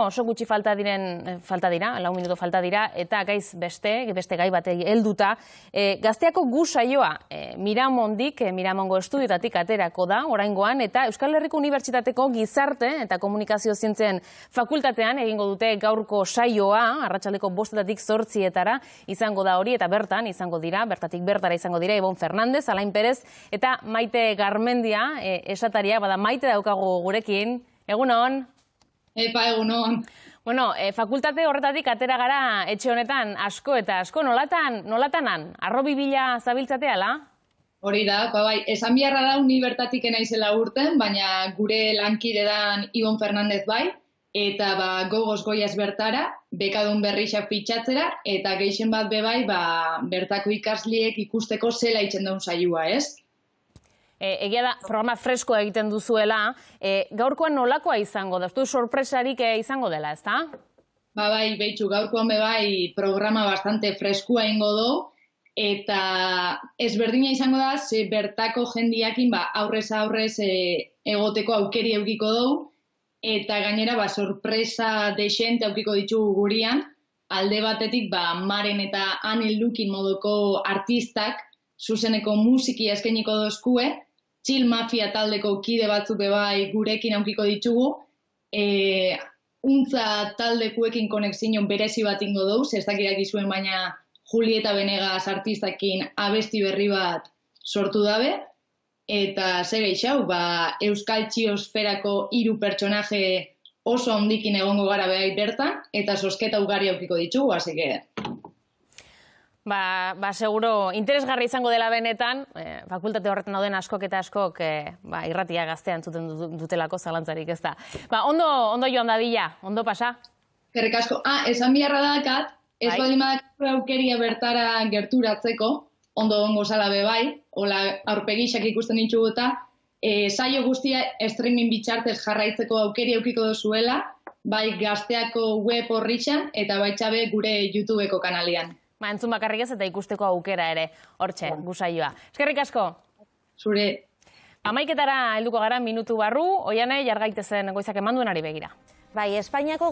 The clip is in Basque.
Oso gutxi falta dira, 4 minutu falta dira, eta gaiz beste gai batei helduta. Gazteako gu saioa Miramondik, Miramongo estudiotatik aterako da, oraingoan, eta Euskal Herriko Unibertsitateko Gizarte eta Komunikazio Zientzien Fakultatean egingo dute gaurko saioa, arratsaldeko 5:00 8:00 izango da hori, eta bertan izango dira, bertatik bertara izango dira, Ibon Fernandez, Alain Perez, eta Maite Garmendia, esataria, bada Maite daukagu gurekin. Egunon? Epa, egunon. Bueno, fakultate horretatik atera gara etxe honetan asko eta asko, nolatanan? Arrobi bila zabiltzatea, ala? Hori da, bai, esan biharra da unibertatik naizela urten, baina gure lankide dan Ibon Fernandez bai, eta gogoz goiaz bertara, bekadun berrixak fitxatzera, eta geixen bat bebai, bertako ikasliek ikusteko zela itzen daun saioa, ez? Egia da, programa freskoa egiten duzuela, gaurkoan nolakoa izango da? Uste sorpresarik izango dela, ez da? Bai, behitxu, gaurkoan bebai programa bastante freskua ingo du, eta ezberdina izango da, ze bertako jendiakin aurrez egoteko aukeri eukiko dugu, eta gainera sorpresa desente eukiko ditugu gurian, alde batetik Maren eta Anel Lukin moduko artistak, zuzeneko musiki eskainiko dozkue, Chill Mafia taldeko kide batzuk bebai gurekin aukiko ditugu, untza taldekuekin konexion berezi bat ingo dugu, ez dakirak izuen, baina Julieta Venegas artistakin abesti berri bat sortu dabe, eta ze geixau, Euskal Txiosferako 3 pertsonaje oso ondikin egongo gara behai bertan, eta sosketa ugari aukiko ditugu, hasi que... Seguro, interesgarri izango dela benetan, fakultate horretan dauden askok eta askok irratia gaztean zuten dutelako zalantzarik, ez da. Ondo joan dadila, ondo pasa? Gerrik asko. Esan biharra dakat, ez badimadak aukeria bertara gerturatzeko, ondo dongo zala bebai, hola aurpegixak ikusten ditugu eta, saio guztia streaming bitxartez jarraitzeko aukeri aukiko dozuela, bai gazteako web horritxan, eta baitxabe gure YouTubeko kanalian. Entzun bakarrik ez eta ikusteko aukera ere, hortxe, gu saioa. Eskerrik asko? Zure. 11:00 helduko gara minutu barru, Oiane, jargaitezen goizak emanduenari begira. Bai, Espainiako